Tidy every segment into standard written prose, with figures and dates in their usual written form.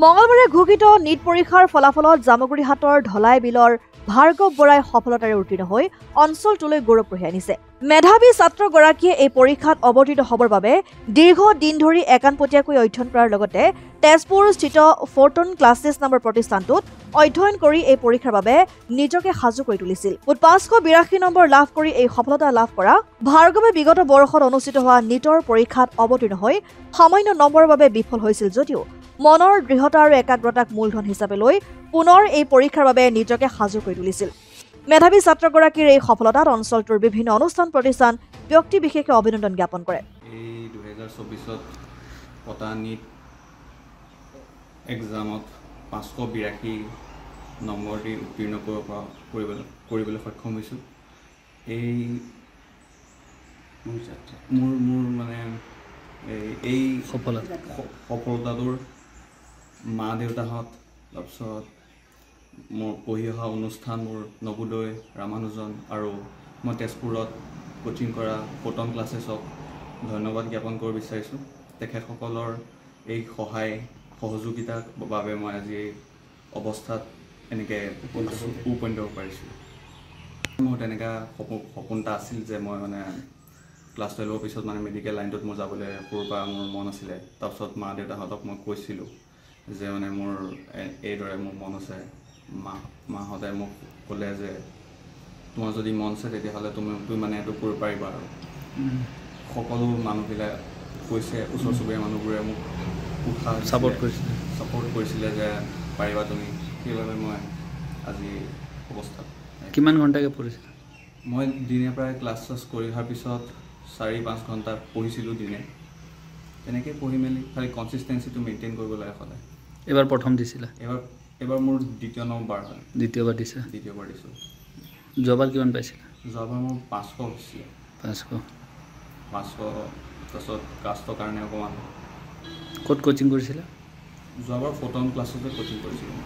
মঙলবাৰে ঘোষিত নিট পৰীক্ষাৰ ফলাফলত জামুগুৰিহাটৰ ঢলাই বিলৰ ভাৰ্গৱ বৰাই সফলতাৰে উত্তীৰ্ণ হৈ অঞ্চলটোলৈ গৌৰৱ কঢ়িয়াই আনিছে। মেধাৱী ছাত্ৰগৰাকীয়ে এই পৰীক্ষাত অৱতীৰ্ণ হ'বৰ বাবে দীৰ্ঘ দিন ধৰি একানপতীয়াকৈ অধ্যয়ন কৰাৰ লগতে তেজপুৰস্থিত ফৰ্টন ক্লাছেছ নামৰ প্ৰতিষ্ঠানটোত অধ্যয়ন কৰি এই পৰীক্ষাৰ বাবে নিজকে সাজু কৰি তুলিছিল। 582 নম্বৰ লাভ কৰি এই সফলতা লাভ কৰা ভাৰ্গৱে বিগত বৰ্ষত অনুষ্ঠিত হোৱা নিটৰ পৰীক্ষাত অৱতীৰ্ণ হৈ সামান্য নম্বৰৰ বাবে বিফল হৈছিল যদিও মনৰ দৃঢ়তা আৰু একাগ্ৰতাক মূলধন হিচাপে লৈ পুনৰ এই পৰীক্ষাৰ বাবে নিজকে সাজু কৰি তুলিছিল। মেধাৱী ছাত্ৰগৰাকীৰ এই সফলতাত অঞ্চলটোৰ বিভিন্ন অনুষ্ঠান প্ৰতিষ্ঠান ব্যক্তি বিশেষে অভিনন্দন জ্ঞাপন কৰে। এই 2024ত পতা নিট এক্সামত 582 নম্বৰ দি উত্তীৰ্ণ কৰিবলৈ সক্ষম হৈছোঁ। এই মোৰ মানে এই সফলতাটোৰ মা দেউতাহঁত, তাৰপিছত মোৰ পঢ়ি অহা অনুষ্ঠান মোৰ নৱোদয়, ৰামানুজন আৰু মই তেজপুৰত কোচিং কৰা ফৰ্টন ক্লাছেছক ধন্যবাদ জ্ঞাপন কৰিব বিচাৰিছোঁ। তেখেতসকলৰ এই সহায় সহযোগিতাৰ বাবে মই আজি এই অৱস্থাত এনেকৈ উপনীত হ'ব পাৰিছোঁ। মোৰ তেনেকুৱা সপোন এটা আছিল যে মই মানে ক্লাছ 12ৰ পিছত মানে মেডিকেল লাইনটোত মোৰ যাবলৈ সৰুৰ পৰা মোৰ মন আছিলে। তাৰপিছত মা দেউতাহঁতক মই কৈছিলোঁ যে মানে মোৰ এইদৰে মোৰ মন আছে। মাহঁতে মোক ক'লে যে তোমাৰ যদি মন আছে তেতিয়াহ'লে তুমি মানে এইটো কৰিব পাৰিবা। আৰু সকলো মানুহবিলাক কৈছে, ওচৰ চুবুৰীয়া মানুহবোৰে মোক উৎসাহ ছাপৰ্ট কৰিছিলে যে পাৰিবা তুমি। সেইবাবে মই আজি অৱস্থাত। কিমান ঘণ্টাকৈ পঢ়িছিলা? মই দিনে প্ৰায় ক্লাছ কৰি অহাৰ পিছত 4-5 ঘণ্টা পঢ়িছিলোঁ দিনে। তেনেকৈ পঢ়ি মেলি খালি কনচিষ্টেঞ্চিটো মেইনটেইন কৰিব লাগে সদায়। এবাৰ প্ৰথম দিছিলা? এবাৰ মোৰ দ্বিতীয় নম্বৰ হয়। দ্বিতীয়বাৰ দিছা? দ্বিতীয়বাৰ দিছোঁ। যোৱাবাৰ কিমান পাইছিলা? যোৱাবাৰ মোৰ 500 হৈছিলে। 500 তাৰপিছত কাষ্টৰ কাৰণে অকণমান। ক'ত কোচিং কৰিছিলা? যোৱাবাৰ ফৰ্টন ক্লাছতে কোচিং কৰিছিলোঁ।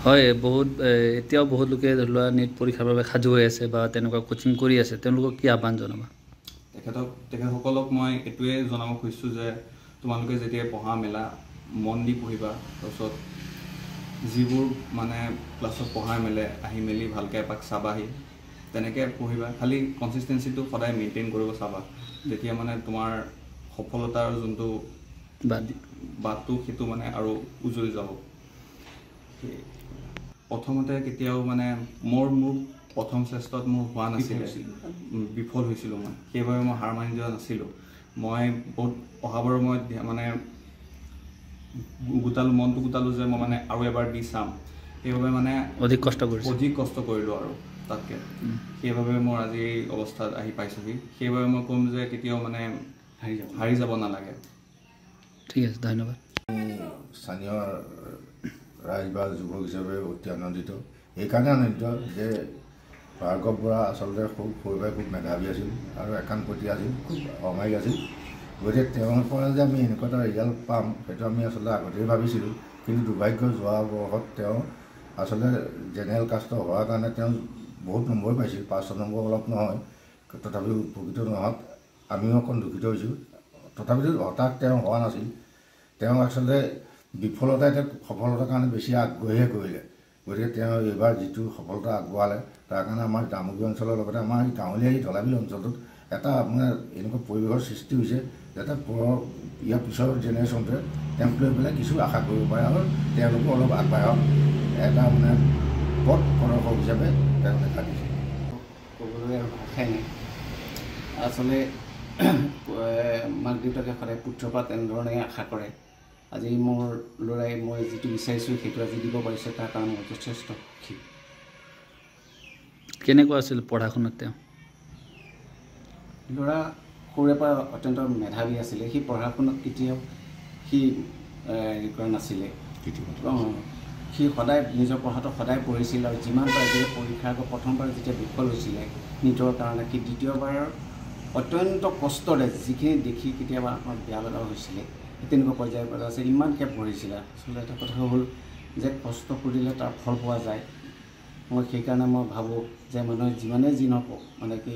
হয়, এতিয়াও বহুত লোকে ধৰি লোৱা নিট পৰীক্ষাৰ বাবে সাজু হৈ আছে বা তেনেকুৱা কোচিং কৰি আছে, তেওঁলোকক কি আহ্বান জনাবা? তেখেতসকলক মই এইটোৱে জনাব খুজিছোঁ যে তোমালোকে যেতিয়া পঢ়া মেলা মন দি পঢ়িবা। তাৰপিছত যিবোৰ মানে ক্লাছত পঢ়াই মেলে আহি মেলি ভালকৈ এপাক চাবাহি, তেনেকৈ পঢ়িবা। খালি কনচিষ্টেঞ্চিটো সদায় মেইনটেইন কৰিব চাবা। তেতিয়া মানে তোমাৰ সফলতাৰ যোনটো বাটটো সেইটো মানে আৰু উজ্বলি যাব। প্ৰথমতে কেতিয়াও মানে মোৰ প্ৰথম চেষ্টাত মোৰ হোৱা নাছিলে, বিফল হৈছিলোঁ মই। সেইবাবে মই হাৰ মানি যোৱা নাছিলোঁ। মই বহুত অহাবাৰ মই মানে মনটো গোটালোঁ যে মই মানে আৰু এবাৰ দি চাম। সেইবাবে মানে অধিক কষ্ট কৰিলোঁ আৰু তাতকৈ। সেইবাবে মোৰ আজি এই অৱস্থাত আহি পাইছোঁহি। সেইবাবে মই ক'ম যে কেতিয়াও মানে হাৰি যাব নালাগে। ঠিক আছে, ধন্যবাদ। স্থানীয় ৰাইজ বা যুৱক হিচাপে অতি আনন্দিত। এইকাৰণে আনন্দিত যে ভাৰ্গৱ বৰা আচলতে সৰুৰ পৰাই খুব মেধাৱী আছিল আৰু একানপতীয়া আছিল, খুব অমায়িক আছিল। গতিকে তেওঁৰ পৰা যে আমি এনেকুৱা এটা ৰিজাল্ট পাম সেইটো আমি আচলতে আগতেই ভাবিছিলোঁ। কিন্তু দুৰ্ভাগ্য যোৱা বৰ্ষত তেওঁ আচলতে জেনেৰেল কাষ্টৰ হোৱাৰ কাৰণে তেওঁ বহুত নম্বৰ পাইছিল। 500 নম্বৰ অলপ নহয়, তথাপিও উপকৃত নোহোৱাত আমিও অকণ দুখিত হৈছোঁ। তথাপিতো হঠাৎ তেওঁ হোৱা নাছিল। তেওঁ আচলতে বিফলতাই তেওঁক সফলতাৰ কাৰণে বেছি আগ্ৰহীহে কৰিলে। গতিকে তেওঁ এইবাৰ যিটো সফলতা আগবঢ়ালে তাৰ কাৰণে আমাৰ জামুগুৰি অঞ্চলৰ লগতে আমাৰ এই গাঁৱলীয়া এই ঢলাবিল অঞ্চলটোত এটা মানে এনেকুৱা পৰিৱেশৰ সৃষ্টি হৈছে যাতে ইয়াৰ পিছৰ জেনেৰেশ্যনটোৱে তেওঁক লৈ পেলাই কিছু আশা কৰিব পাৰে আৰু তেওঁলোকো অলপ আগবাঢ়ক এটা মানে পথ প্ৰদৰ্শক হিচাপে তেওঁ দেখা দিছে। ক'বলৈ আৰু ভাষাই নাই। আচলতে মাক দেউতাকে সদায় পুত্ৰৰ পৰা তেনেধৰণে আশা কৰে। আজি মোৰ ল'ৰাই মই যিটো বিচাৰিছোঁ সেইটো আজি দিব পাৰিছে, তাৰ কাৰণে মই যথেষ্ট সুখী। কেনেকুৱা আছিল পঢ়া শুনাত? তেওঁ ল'ৰা সৰুৰে পৰা অত্যন্ত মেধাৱী আছিলে। সি পঢ়া শুনাত কেতিয়াও সি হেৰি কৰা নাছিলে। সি সদায় নিজৰ পঢ়াটো সদায় পঢ়িছিল আৰু যিমান পাৰে যে পৰীক্ষাৰ আগত প্ৰথমবাৰ যেতিয়া বিফল হৈছিলে নিটৰ কাৰণে, সি দ্বিতীয়বাৰ অত্যন্ত কষ্টৰে যিখিনি দেখি কেতিয়াবা আমাৰ বেয়া লগা হৈছিলে তেনেকুৱা পৰ্যায়ৰ পৰা আছে ইমানকৈ পঢ়িছিলে। আচলতে এটা কথা হ'ল যে কষ্ট কৰিলে তাৰ ফল পোৱা যায়। মই সেইকাৰণে মই ভাবোঁ যে মানুহে যিমানেই যি নকওঁ মানে কি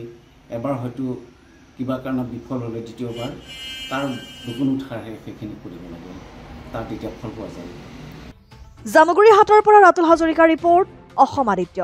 এবাৰ হয়তো কিবা কাৰণত বিফল হ'লে দ্বিতীয়বাৰ তাৰ দুগুণ উৎসাহে সেইখিনি কৰিব লাগে। তাত এতিয়া ফল পোৱা যায়। জামুগুৰি হাটৰ পৰা ৰাতুল হাজৰিকাৰ ৰিপৰ্ট, অসম আদিত্য।